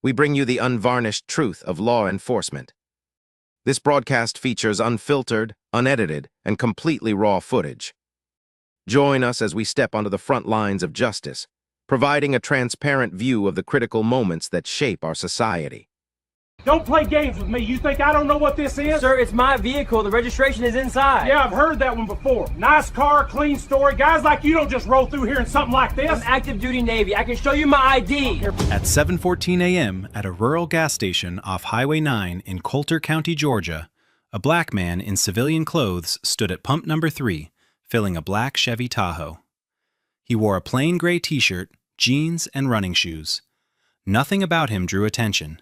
we bring you the unvarnished truth of law enforcement. This broadcast features unfiltered, unedited, and completely raw footage. Join us as we step onto the front lines of justice, providing a transparent view of the critical moments that shape our society. Don't play games with me. You think I don't know what this is? Sir, it's my vehicle. The registration is inside. Yeah, I've heard that one before. Nice car, clean story. Guys like you don't just roll through here in something like this. I'm active duty Navy. I can show you my ID. At 7:14 a.m. at a rural gas station off Highway 9 in Coulter County, Georgia, a black man in civilian clothes stood at pump number 3, filling a black Chevy Tahoe. He wore a plain gray t-shirt, jeans, and running shoes. Nothing about him drew attention.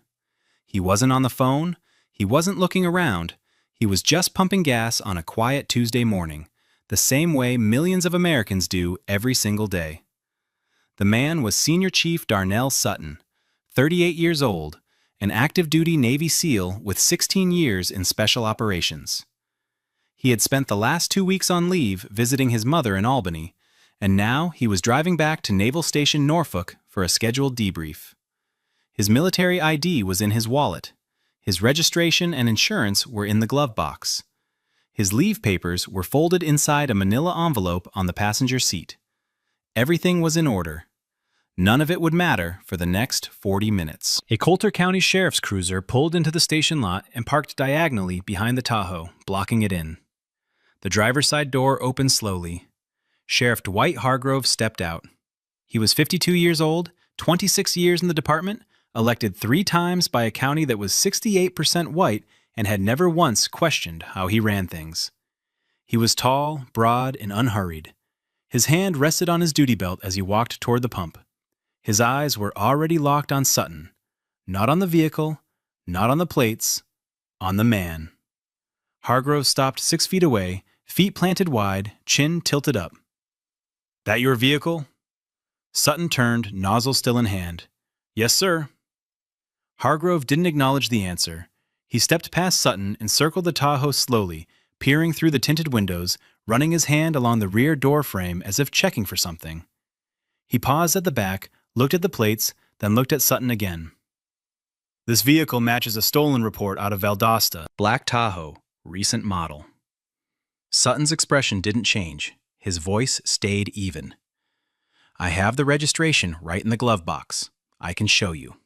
He wasn't on the phone, he wasn't looking around, he was just pumping gas on a quiet Tuesday morning, the same way millions of Americans do every single day. The man was Senior Chief Darnell Sutton, 38 years old, an active-duty Navy SEAL with 16 years in special operations. He had spent the last 2 weeks on leave visiting his mother in Albany, and now he was driving back to Naval Station Norfolk for a scheduled debrief. His military ID was in his wallet. His registration and insurance were in the glove box. His leave papers were folded inside a manila envelope on the passenger seat. Everything was in order. None of it would matter for the next 40 minutes. A Coulter County Sheriff's cruiser pulled into the station lot and parked diagonally behind the Tahoe, blocking it in. The driver's side door opened slowly. Sheriff Dwight Hargrove stepped out. He was 52 years old, 26 years in the department, elected 3 times by a county that was 68% white and had never once questioned how he ran things. He was tall, broad, and unhurried. His hand rested on his duty belt as he walked toward the pump. His eyes were already locked on Sutton. Not on the vehicle, not on the plates, on the man. Hargrove stopped 6 feet away, feet planted wide, chin tilted up. "That your vehicle?" Sutton turned, nozzle still in hand. "Yes, sir." Hargrove didn't acknowledge the answer. He stepped past Sutton and circled the Tahoe slowly, peering through the tinted windows, running his hand along the rear door frame as if checking for something. He paused at the back, looked at the plates, then looked at Sutton again. "This vehicle matches a stolen report out of Valdosta. Black Tahoe, recent model." Sutton's expression didn't change. His voice stayed even. "I have the registration right in the glove box. I can show you."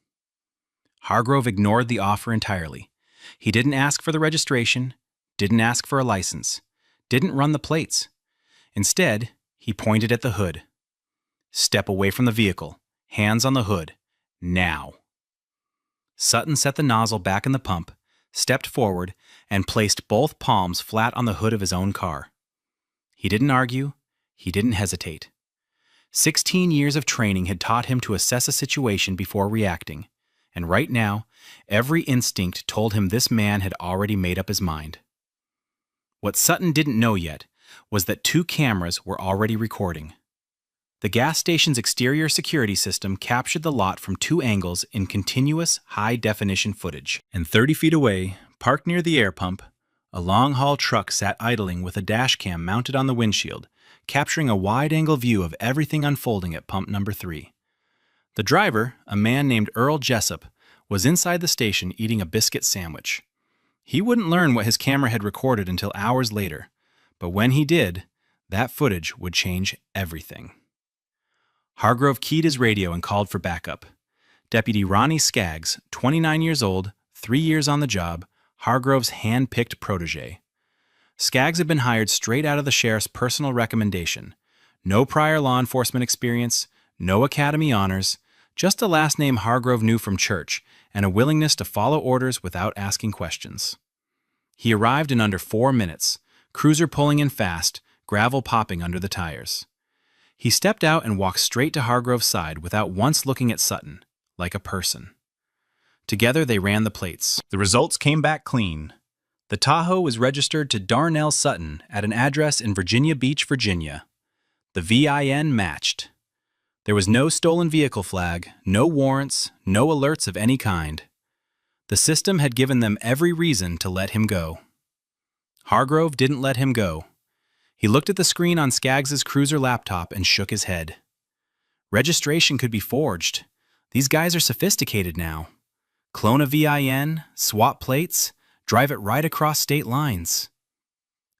Hargrove ignored the offer entirely. He didn't ask for the registration, didn't ask for a license, didn't run the plates. Instead, he pointed at the hood. "Step away from the vehicle. Hands on the hood. Now." Sutton set the nozzle back in the pump, stepped forward, and placed both palms flat on the hood of his own car. He didn't argue. He didn't hesitate. 16 years of training had taught him to assess a situation before reacting. And right now, every instinct told him this man had already made up his mind. What Sutton didn't know yet was that 2 cameras were already recording. The gas station's exterior security system captured the lot from 2 angles in continuous, high-definition footage. And 30 feet away, parked near the air pump, a long-haul truck sat idling with a dash cam mounted on the windshield, capturing a wide-angle view of everything unfolding at pump number 3. The driver, a man named Earl Jessup, was inside the station eating a biscuit sandwich. He wouldn't learn what his camera had recorded until hours later, but when he did, that footage would change everything. Hargrove keyed his radio and called for backup. Deputy Ronnie Skaggs, 29 years old, 3 years on the job, Hargrove's hand-picked protege. Skaggs had been hired straight out of the sheriff's personal recommendation. No prior law enforcement experience, no academy honors, just a last name Hargrove knew from church, and a willingness to follow orders without asking questions. He arrived in under 4 minutes, cruiser pulling in fast, gravel popping under the tires. He stepped out and walked straight to Hargrove's side without once looking at Sutton, like a person. Together they ran the plates. The results came back clean. The Tahoe was registered to Darnell Sutton at an address in Virginia Beach, Virginia. The VIN matched. There was no stolen vehicle flag, no warrants, no alerts of any kind. The system had given them every reason to let him go. Hargrove didn't let him go. He looked at the screen on Skaggs's cruiser laptop and shook his head. Registration could be forged. These guys are sophisticated now. Clone a VIN, swap plates, drive it right across state lines.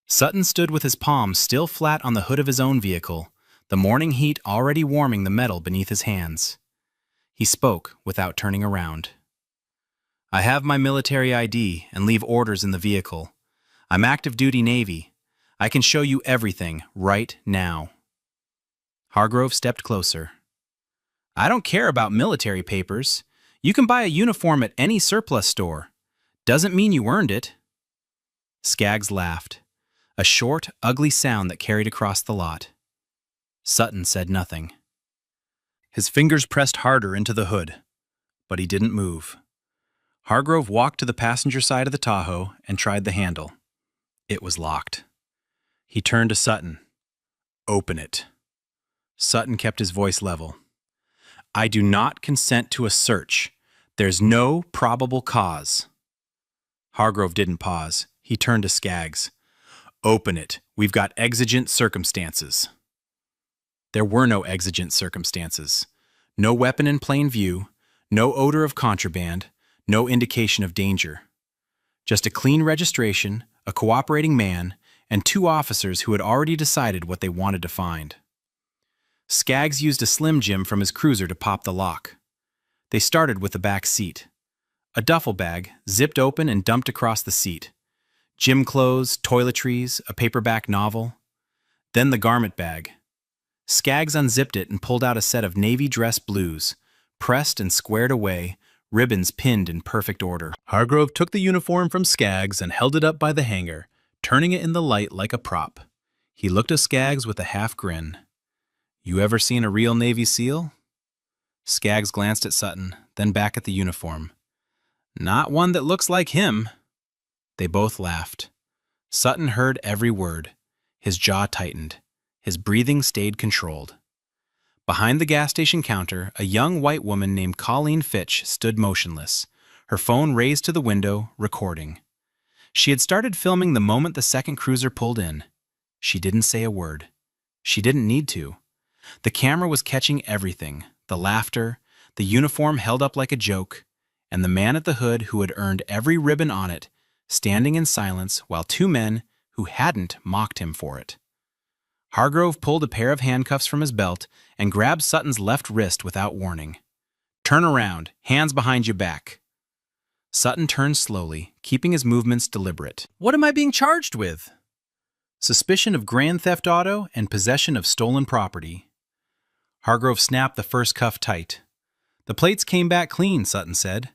Sutton stood with his palms still flat on the hood of his own vehicle, the morning heat already warming the metal beneath his hands. He spoke without turning around. I have my military ID and leave orders in the vehicle. I'm active duty Navy. I can show you everything right now. Hargrove stepped closer. I don't care about military papers. You can buy a uniform at any surplus store. Doesn't mean you earned it. Skaggs laughed, a short, ugly sound that carried across the lot. Sutton said nothing. His fingers pressed harder into the hood, but he didn't move. Hargrove walked to the passenger side of the Tahoe and tried the handle. It was locked. He turned to Sutton. Open it. Sutton kept his voice level. I do not consent to a search. There's no probable cause. Hargrove didn't pause. He turned to Skaggs. Open it. We've got exigent circumstances. There were no exigent circumstances. No weapon in plain view, no odor of contraband, no indication of danger. Just a clean registration, a cooperating man, and 2 officers who had already decided what they wanted to find. Skaggs used a Slim Jim from his cruiser to pop the lock. They started with the back seat. A duffel bag, zipped open and dumped across the seat. Gym clothes, toiletries, a paperback novel. Then the garment bag. Skaggs unzipped it and pulled out a set of navy dress blues, pressed and squared away, ribbons pinned in perfect order. Hargrove took the uniform from Skaggs and held it up by the hanger, turning it in the light like a prop. He looked at Skaggs with a half grin. You ever seen a real Navy SEAL? Skaggs glanced at Sutton, then back at the uniform. Not one that looks like him. They both laughed. Sutton heard every word. His jaw tightened. His breathing stayed controlled. Behind the gas station counter, a young white woman named Colleen Fitch stood motionless, her phone raised to the window, recording. She had started filming the moment the second cruiser pulled in. She didn't say a word. She didn't need to. The camera was catching everything, the laughter, the uniform held up like a joke, and the man at the hood who had earned every ribbon on it, standing in silence while 2 men who hadn't mocked him for it. Hargrove pulled a pair of handcuffs from his belt and grabbed Sutton's left wrist without warning. Turn around, hands behind your back. Sutton turned slowly, keeping his movements deliberate. What am I being charged with? Suspicion of grand theft auto and possession of stolen property. Hargrove snapped the first cuff tight. The plates came back clean, Sutton said.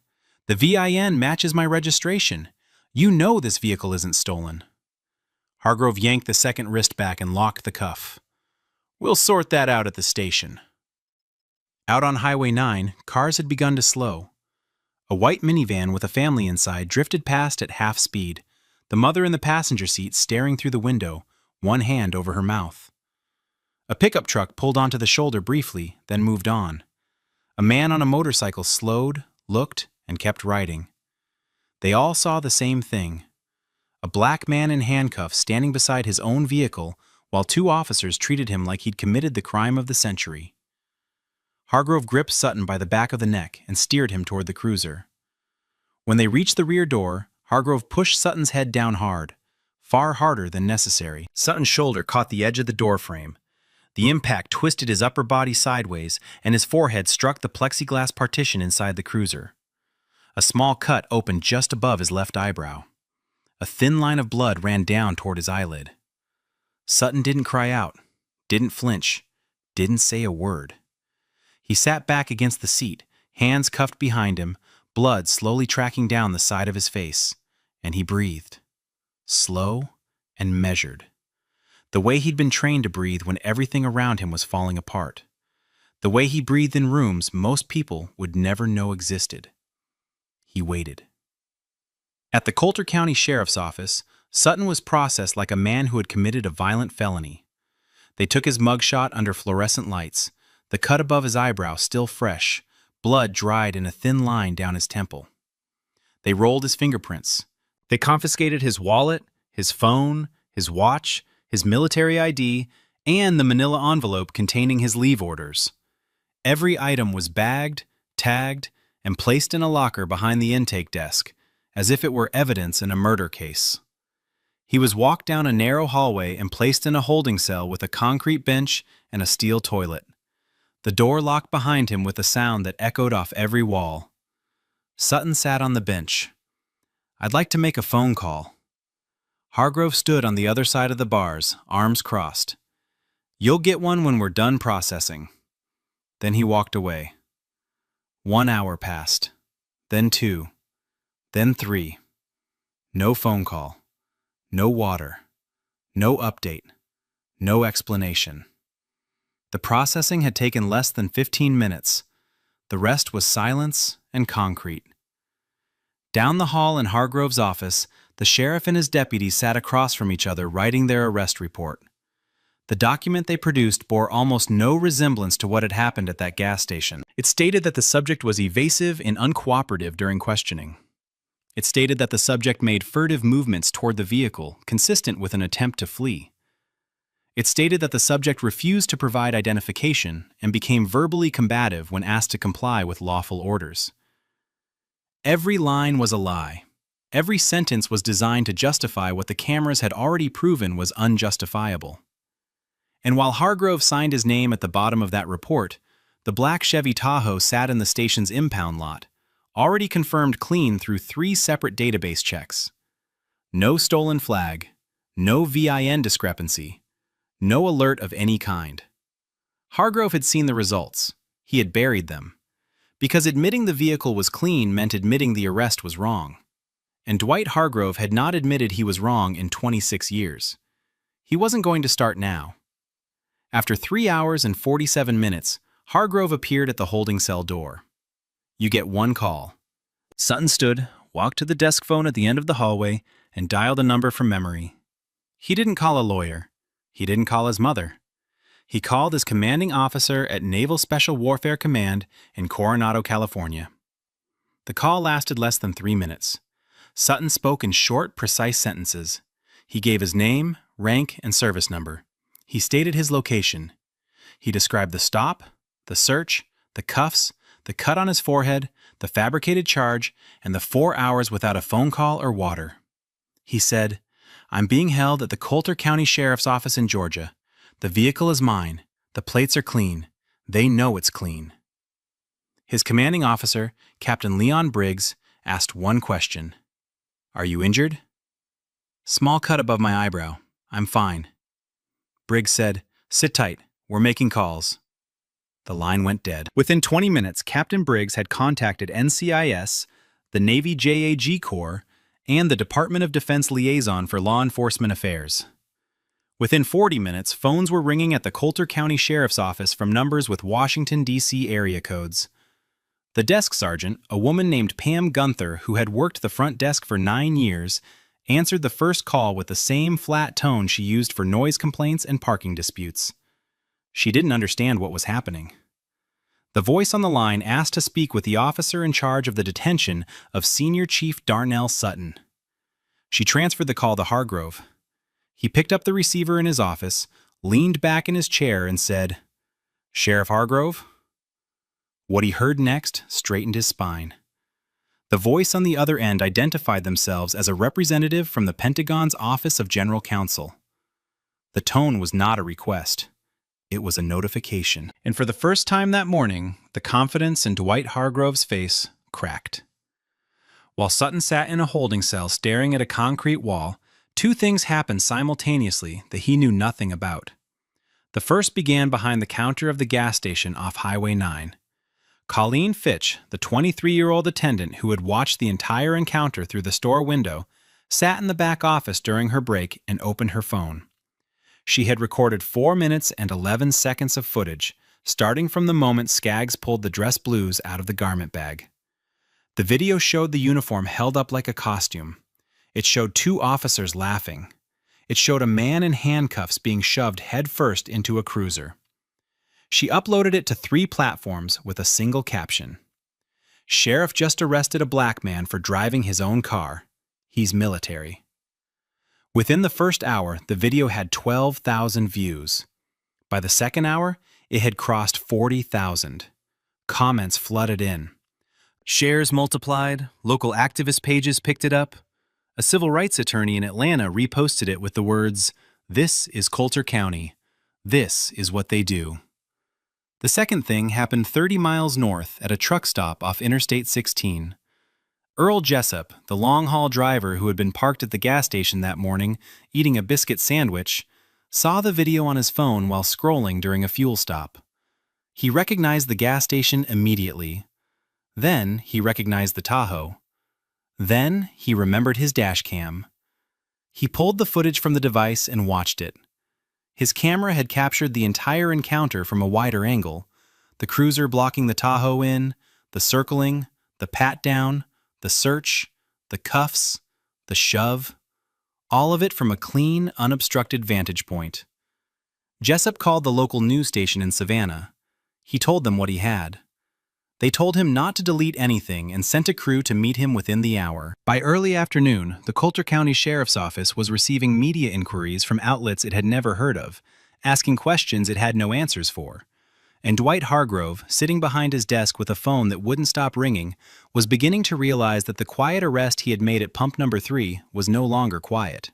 The VIN matches my registration. You know this vehicle isn't stolen. Hargrove yanked the second wrist back and locked the cuff. We'll sort that out at the station. Out on Highway 9, cars had begun to slow. A white minivan with a family inside drifted past at half speed, the mother in the passenger seat staring through the window, one hand over her mouth. A pickup truck pulled onto the shoulder briefly, then moved on. A man on a motorcycle slowed, looked, and kept riding. They all saw the same thing. A black man in handcuffs standing beside his own vehicle while 2 officers treated him like he'd committed the crime of the century. Hargrove gripped Sutton by the back of the neck and steered him toward the cruiser. When they reached the rear door, Hargrove pushed Sutton's head down hard, far harder than necessary. Sutton's shoulder caught the edge of the doorframe. The impact twisted his upper body sideways, and his forehead struck the plexiglass partition inside the cruiser. A small cut opened just above his left eyebrow. A thin line of blood ran down toward his eyelid. Sutton didn't cry out, didn't flinch, didn't say a word. He sat back against the seat, hands cuffed behind him, blood slowly tracking down the side of his face, and he breathed. Slow and measured. The way he'd been trained to breathe when everything around him was falling apart. The way he breathed in rooms most people would never know existed. He waited. At the Coulter County Sheriff's Office, Sutton was processed like a man who had committed a violent felony. They took his mugshot under fluorescent lights, the cut above his eyebrow still fresh, blood dried in a thin line down his temple. They rolled his fingerprints. They confiscated his wallet, his phone, his watch, his military ID, and the manila envelope containing his leave orders. Every item was bagged, tagged, and placed in a locker behind the intake desk, as if it were evidence in a murder case. He was walked down a narrow hallway and placed in a holding cell with a concrete bench and a steel toilet. The door locked behind him with a sound that echoed off every wall. Sutton sat on the bench. "I'd like to make a phone call." Hargrove stood on the other side of the bars, arms crossed. "You'll get one when we're done processing." Then he walked away. 1 hour passed, then 2, then 3. No phone call, no water, no update, no explanation. The processing had taken less than 15 minutes. The rest was silence and concrete. Down the hall in Hargrove's office, the sheriff and his deputies sat across from each other writing their arrest report. The document they produced bore almost no resemblance to what had happened at that gas station. It stated that the subject was evasive and uncooperative during questioning. It stated that the subject made furtive movements toward the vehicle, consistent with an attempt to flee. It stated that the subject refused to provide identification and became verbally combative when asked to comply with lawful orders. Every line was a lie. Every sentence was designed to justify what the cameras had already proven was unjustifiable. And while Hargrove signed his name at the bottom of that report, the black Chevy Tahoe sat in the station's impound lot, already confirmed clean through 3 separate database checks. No stolen flag, no VIN discrepancy, no alert of any kind. Hargrove had seen the results. He had buried them. Because admitting the vehicle was clean meant admitting the arrest was wrong. And Dwight Hargrove had not admitted he was wrong in 26 years. He wasn't going to start now. After 3 hours and 47 minutes, Hargrove appeared at the holding cell door. "You get one call." Sutton stood, walked to the desk phone at the end of the hallway, and dialed a number from memory. He didn't call a lawyer. He didn't call his mother. He called his commanding officer at Naval Special Warfare Command in Coronado, California. The call lasted less than 3 minutes. Sutton spoke in short, precise sentences. He gave his name, rank, and service number. He stated his location. He described the stop, the search, the cuffs, the cut on his forehead, the fabricated charge, and the 4 hours without a phone call or water. He said, "I'm being held at the Coulter County Sheriff's Office in Georgia. The vehicle is mine. The plates are clean. They know it's clean." His commanding officer, Captain Leon Briggs, asked one question. "Are you injured?" "Small cut above my eyebrow. I'm fine." Briggs said, "Sit tight. We're making calls." The line went dead. Within 20 minutes, Captain Briggs had contacted NCIS, the Navy JAG Corps, and the Department of Defense Liaison for Law Enforcement Affairs. Within 40 minutes, phones were ringing at the Coulter County Sheriff's Office from numbers with Washington, D.C. area codes. The desk sergeant, a woman named Pam Gunther, who had worked the front desk for 9 years, answered the first call with the same flat tone she used for noise complaints and parking disputes. She didn't understand what was happening. The voice on the line asked to speak with the officer in charge of the detention of Senior Chief Darnell Sutton. She transferred the call to Hargrove. He picked up the receiver in his office, leaned back in his chair, and said, "Sheriff Hargrove?" What he heard next straightened his spine. The voice on the other end identified themselves as a representative from the Pentagon's Office of General Counsel. The tone was not a request. It was a notification. And for the first time that morning, the confidence in Dwight Hargrove's face cracked. While Sutton sat in a holding cell staring at a concrete wall, 2 things happened simultaneously that he knew nothing about. The first began behind the counter of the gas station off Highway 9. Colleen Fitch, the 23-year-old attendant who had watched the entire encounter through the store window, sat in the back office during her break and opened her phone. She had recorded 4 minutes and 11 seconds of footage, starting from the moment Skaggs pulled the dress blues out of the garment bag. The video showed the uniform held up like a costume. It showed 2 officers laughing. It showed a man in handcuffs being shoved headfirst into a cruiser. She uploaded it to 3 platforms with a single caption. "Sheriff just arrested a black man for driving his own car. He's military." Within the first hour, the video had 12,000 views. By the second hour, it had crossed 40,000. Comments flooded in. Shares multiplied, local activist pages picked it up. A civil rights attorney in Atlanta reposted it with the words, "This is Coulter County. This is what they do." The second thing happened 30 miles north at a truck stop off Interstate 16. Earl Jessup, the long-haul driver who had been parked at the gas station that morning eating a biscuit sandwich, saw the video on his phone while scrolling during a fuel stop. He recognized the gas station immediately. Then he recognized the Tahoe. Then he remembered his dash cam. He pulled the footage from the device and watched it. His camera had captured the entire encounter from a wider angle, the cruiser blocking the Tahoe in, the circling, the pat-down, the search, the cuffs, the shove, all of it from a clean, unobstructed vantage point. Jessup called the local news station in Savannah. He told them what he had. They told him not to delete anything and sent a crew to meet him within the hour. By early afternoon, the Coulter County Sheriff's Office was receiving media inquiries from outlets it had never heard of, asking questions it had no answers for. And Dwight Hargrove, sitting behind his desk with a phone that wouldn't stop ringing, was beginning to realize that the quiet arrest he had made at pump number 3 was no longer quiet.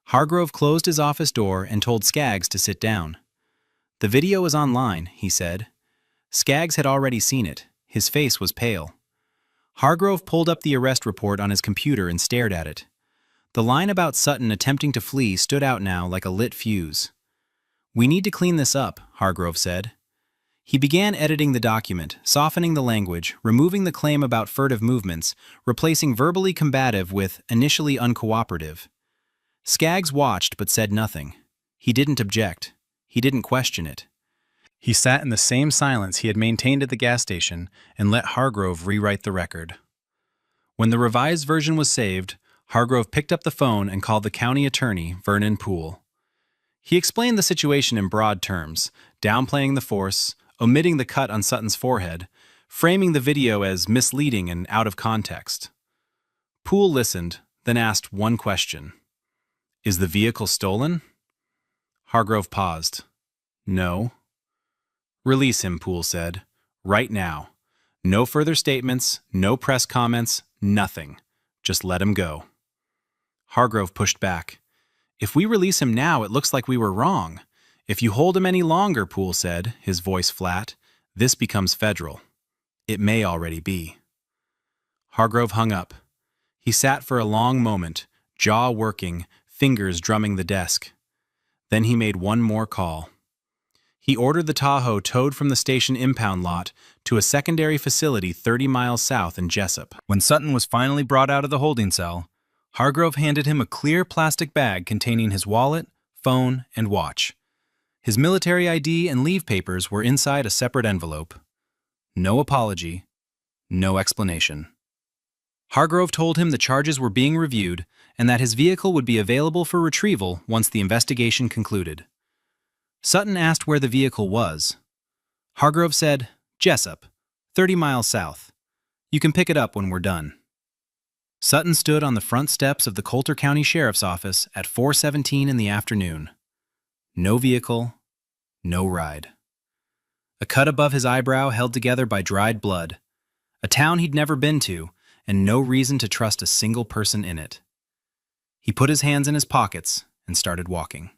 Hargrove closed his office door and told Skaggs to sit down. "The video is online," he said. Skaggs had already seen it. His face was pale. Hargrove pulled up the arrest report on his computer and stared at it. The line about Sutton attempting to flee stood out now like a lit fuse. "We need to clean this up," Hargrove said. He began editing the document, softening the language, removing the claim about furtive movements, replacing verbally combative with initially uncooperative. Skaggs watched but said nothing. He didn't object. He didn't question it. He sat in the same silence he had maintained at the gas station and let Hargrove rewrite the record. When the revised version was saved, Hargrove picked up the phone and called the county attorney, Vernon Poole. He explained the situation in broad terms, downplaying the force, omitting the cut on Sutton's forehead, framing the video as misleading and out of context. Poole listened, then asked one question. "Is the vehicle stolen?" Hargrove paused. "No." "Release him," Poole said. "Right now. No further statements, no press comments, nothing. Just let him go." Hargrove pushed back. "If we release him now, it looks like we were wrong. If you hold him any longer," Poole said, his voice flat, "this becomes federal. It may already be." Hargrove hung up. He sat for a long moment, jaw working, fingers drumming the desk. Then he made one more call. He ordered the Tahoe towed from the station impound lot to a secondary facility 30 miles south in Jessup. When Sutton was finally brought out of the holding cell, Hargrove handed him a clear plastic bag containing his wallet, phone, and watch. His military ID and leave papers were inside a separate envelope. No apology, no explanation. Hargrove told him the charges were being reviewed and that his vehicle would be available for retrieval once the investigation concluded. Sutton asked where the vehicle was. Hargrove said, "Jessup, 30 miles south. You can pick it up when we're done." Sutton stood on the front steps of the Coulter County Sheriff's Office at 4:17 in the afternoon. No vehicle, no ride. A cut above his eyebrow held together by dried blood. A town he'd never been to, and no reason to trust a single person in it. He put his hands in his pockets and started walking.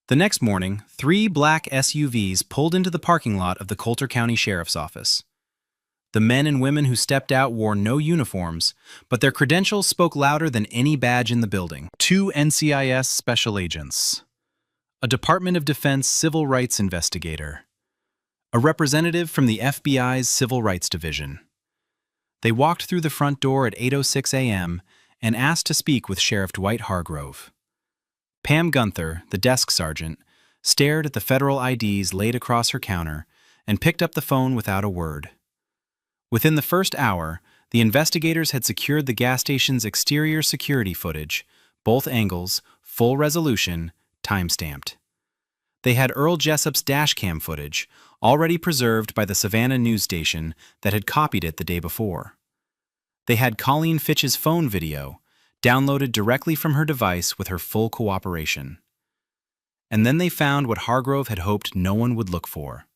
The next morning, 3 black SUVs pulled into the parking lot of the Coulter County Sheriff's Office. The men and women who stepped out wore no uniforms, but their credentials spoke louder than any badge in the building. 2 NCIS special agents, a Department of Defense civil rights investigator, a representative from the FBI's Civil Rights Division. They walked through the front door at 8:06 a.m. and asked to speak with Sheriff Dwight Hargrove. Pam Gunther, the desk sergeant, stared at the federal IDs laid across her counter and picked up the phone without a word. Within the first hour, the investigators had secured the gas station's exterior security footage, both angles, full resolution, time-stamped. They had Earl Jessup's dashcam footage, already preserved by the Savannah news station that had copied it the day before. They had Colleen Fitch's phone video, downloaded directly from her device with her full cooperation. And then they found what Hargrove had hoped no one would look for.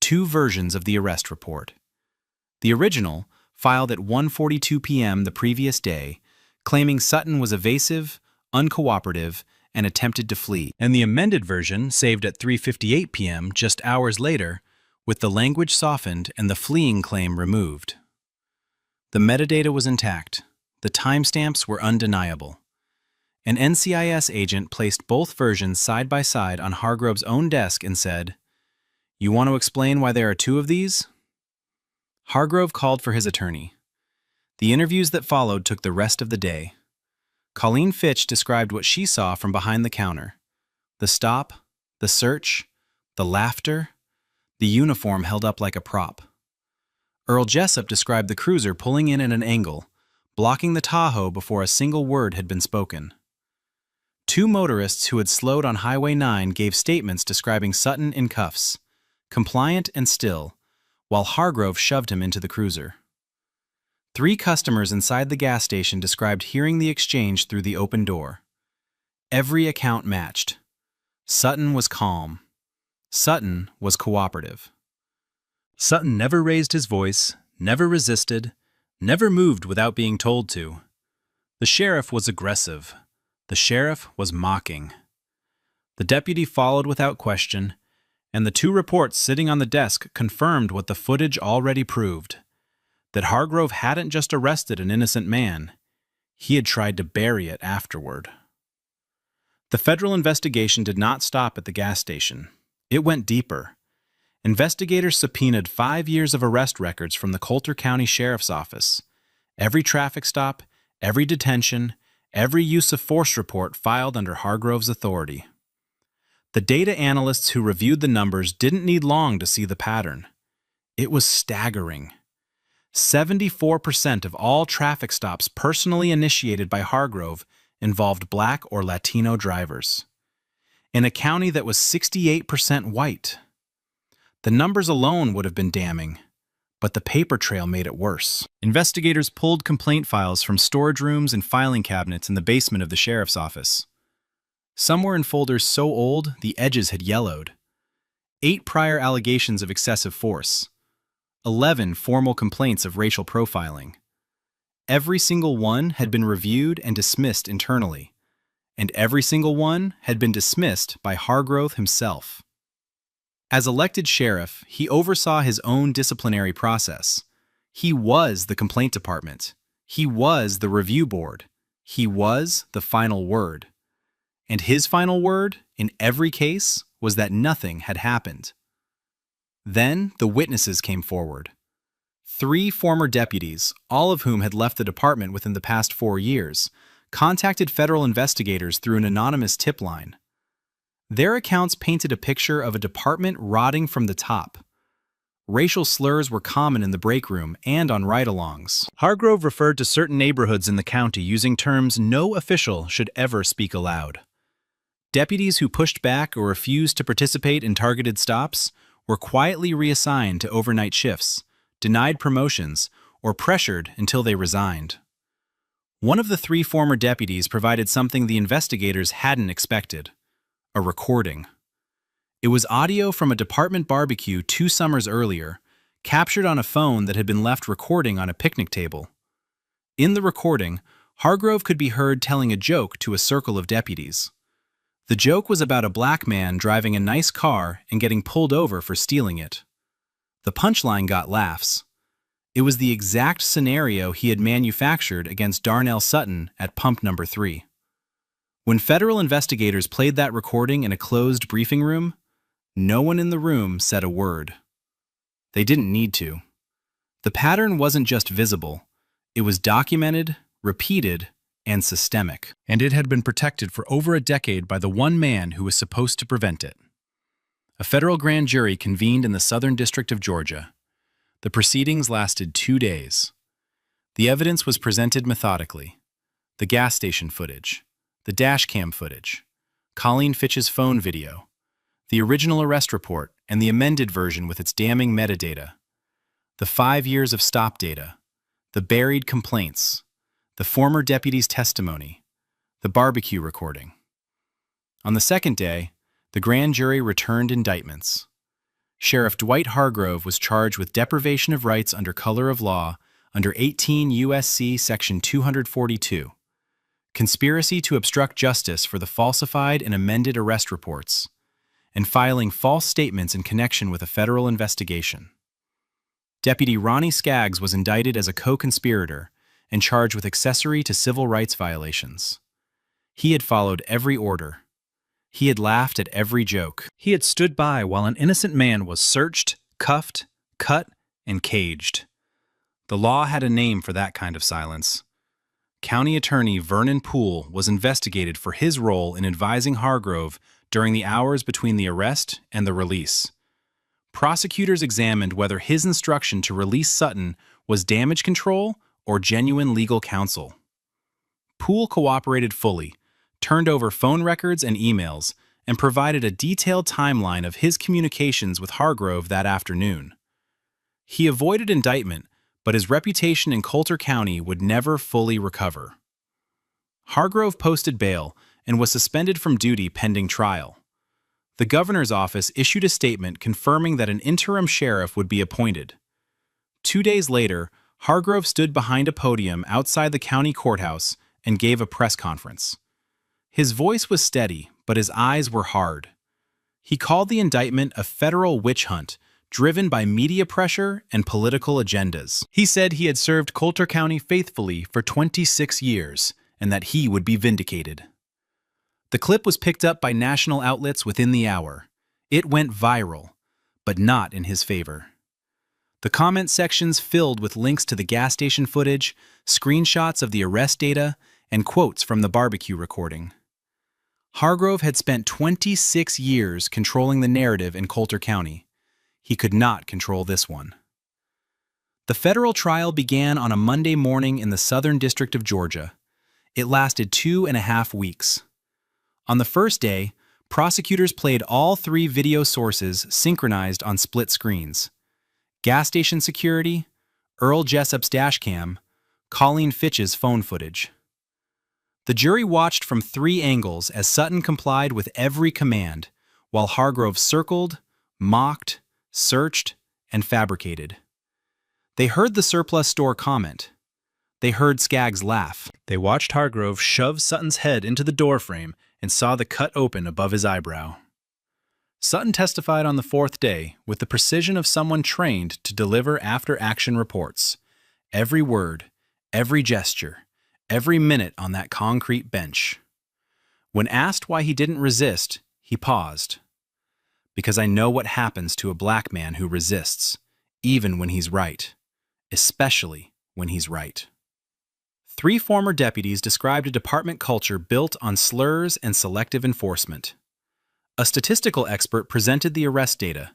2 versions of the arrest report. The original, filed at 1:42 p.m. the previous day, claiming Sutton was evasive, uncooperative, and attempted to flee, and the amended version, saved at 3:58 p.m. just hours later, with the language softened and the fleeing claim removed. The metadata was intact. The timestamps were undeniable. An NCIS agent placed both versions side by side on Hargrove's own desk and said, "You want to explain why there are two of these?" Hargrove called for his attorney. The interviews that followed took the rest of the day. Colleen Fitch described what she saw from behind the counter. The stop, the search, the laughter, the uniform held up like a prop. Earl Jessup described the cruiser pulling in at an angle, blocking the Tahoe before a single word had been spoken. Two motorists who had slowed on Highway 9 gave statements describing Sutton in cuffs, compliant and still, while Hargrove shoved him into the cruiser. 3 customers inside the gas station described hearing the exchange through the open door. Every account matched. Sutton was calm. Sutton was cooperative. Sutton never raised his voice, never resisted, never moved without being told to. The sheriff was aggressive. The sheriff was mocking. The deputy followed without question, and the 2 reports sitting on the desk confirmed what the footage already proved, that Hargrove hadn't just arrested an innocent man, he had tried to bury it afterward. The federal investigation did not stop at the gas station. It went deeper. Investigators subpoenaed 5 years of arrest records from the Coulter County Sheriff's Office. Every traffic stop, every detention, every use of force report filed under Hargrove's authority. The data analysts who reviewed the numbers didn't need long to see the pattern. It was staggering. 74% of all traffic stops personally initiated by Hargrove involved Black or Latino drivers, in a county that was 68% white. The numbers alone would have been damning, but the paper trail made it worse. Investigators pulled complaint files from storage rooms and filing cabinets in the basement of the sheriff's office. Some were in folders so old the edges had yellowed. 8 prior allegations of excessive force. 11 formal complaints of racial profiling. Every single one had been reviewed and dismissed internally, and every single one had been dismissed by Hargrove himself. As elected sheriff, he oversaw his own disciplinary process. He was the complaint department. He was the review board. He was the final word. And his final word, in every case, was that nothing had happened. Then the witnesses came forward. 3 former deputies, all of whom had left the department within the past 4 years, contacted federal investigators through an anonymous tip line. Their accounts painted a picture of a department rotting from the top. Racial slurs were common in the break room and on ride-alongs. Hargrove referred to certain neighborhoods in the county using terms no official should ever speak aloud. Deputies who pushed back or refused to participate in targeted stops were quietly reassigned to overnight shifts, denied promotions, or pressured until they resigned. One of the 3 former deputies provided something the investigators hadn't expected: a recording. It was audio from a department barbecue 2 summers earlier, captured on a phone that had been left recording on a picnic table. In the recording, Hargrove could be heard telling a joke to a circle of deputies. The joke was about a black man driving a nice car and getting pulled over for stealing it. The punchline got laughs. It was the exact scenario he had manufactured against Darnell Sutton at pump number 3. When federal investigators played that recording in a closed briefing room, no one in the room said a word. They didn't need to. The pattern wasn't just visible. It was documented, repeated, and systemic. And it had been protected for over a decade by the one man who was supposed to prevent it. A federal grand jury convened in the Southern District of Georgia. The proceedings lasted 2 days. The evidence was presented methodically. The gas station footage, the dash cam footage, Colleen Fitch's phone video, the original arrest report and the amended version with its damning metadata, the 5 years of stop data, the buried complaints, the former deputy's testimony, the barbecue recording. On the second day, the grand jury returned indictments. Sheriff Dwight Hargrove was charged with deprivation of rights under color of law under 18 U.S.C. Section 242, conspiracy to obstruct justice for the falsified and amended arrest reports, and filing false statements in connection with a federal investigation. Deputy Ronnie Skaggs was indicted as a co-conspirator and charged with accessory to civil rights violations. He had followed every order. He had laughed at every joke. He had stood by while an innocent man was searched, cuffed, cut, and caged. The law had a name for that kind of silence. County Attorney Vernon Poole was investigated for his role in advising Hargrove during the hours between the arrest and the release. Prosecutors examined whether his instruction to release Sutton was damage control or genuine legal counsel. Poole cooperated fully, turned over phone records and emails, and provided a detailed timeline of his communications with Hargrove that afternoon. He avoided indictment, but his reputation in Coulter County would never fully recover. Hargrove posted bail and was suspended from duty pending trial. The governor's office issued a statement confirming that an interim sheriff would be appointed. 2 days later, Hargrove stood behind a podium outside the county courthouse and gave a press conference. His voice was steady, but his eyes were hard. He called the indictment a federal witch hunt, driven by media pressure and political agendas. He said he had served Coulter County faithfully for 26 years and that he would be vindicated. The clip was picked up by national outlets within the hour. It went viral, but not in his favor. The comment sections filled with links to the gas station footage, screenshots of the arrest data, and quotes from the barbecue recording. Hargrove had spent 26 years controlling the narrative in Coulter County. He could not control this one. The federal trial began on a Monday morning in the Southern District of Georgia. It lasted 2.5 weeks. On the first day, prosecutors played all 3 video sources synchronized on split screens: gas station security, Earl Jessup's dashcam, Colleen Fitch's phone footage. The jury watched from 3 angles as Sutton complied with every command, while Hargrove circled, mocked, searched, and fabricated. They heard the surplus store comment. They heard Skaggs laugh. They watched Hargrove shove Sutton's head into the doorframe and saw the cut open above his eyebrow. Sutton testified on the 4th day with the precision of someone trained to deliver after-action reports. Every word, every gesture, every minute on that concrete bench. When asked why he didn't resist, he paused. Because I know what happens to a black man who resists, even when he's right, especially when he's right. 3 former deputies described a department culture built on slurs and selective enforcement. A statistical expert presented the arrest data.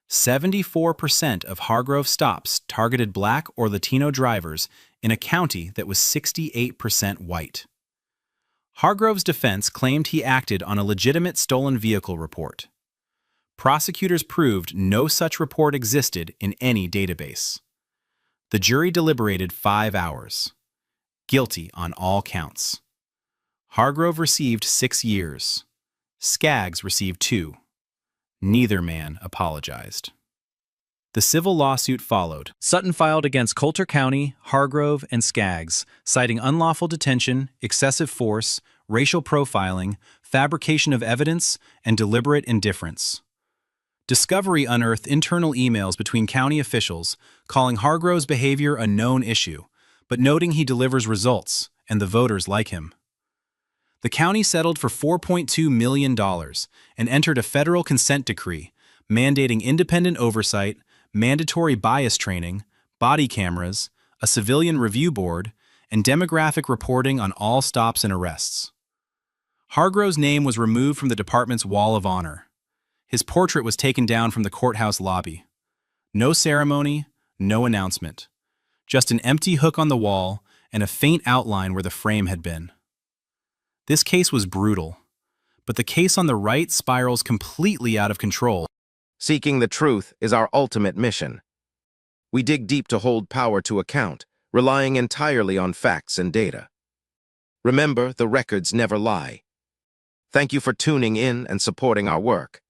74% of Hargrove stops targeted black or Latino drivers in a county that was 68% white. Hargrove's defense claimed he acted on a legitimate stolen vehicle report. Prosecutors proved no such report existed in any database. The jury deliberated 5 hours. Guilty on all counts. Hargrove received 6 years. Skaggs received 2. Neither man apologized. The civil lawsuit followed. Sutton filed against Coulter County, Hargrove, and Skaggs, citing unlawful detention, excessive force, racial profiling, fabrication of evidence, and deliberate indifference. Discovery unearthed internal emails between county officials calling Hargrove's behavior a known issue, but noting he delivers results and the voters like him. The county settled for $4.2 million and entered a federal consent decree mandating independent oversight, mandatory bias training, body cameras, a civilian review board, and demographic reporting on all stops and arrests. Hargrove's name was removed from the department's wall of honor. His portrait was taken down from the courthouse lobby. No ceremony, no announcement. Just an empty hook on the wall and a faint outline where the frame had been. This case was brutal, but the case on the right spirals completely out of control. Seeking the truth is our ultimate mission. We dig deep to hold power to account, relying entirely on facts and data. Remember, the records never lie. Thank you for tuning in and supporting our work.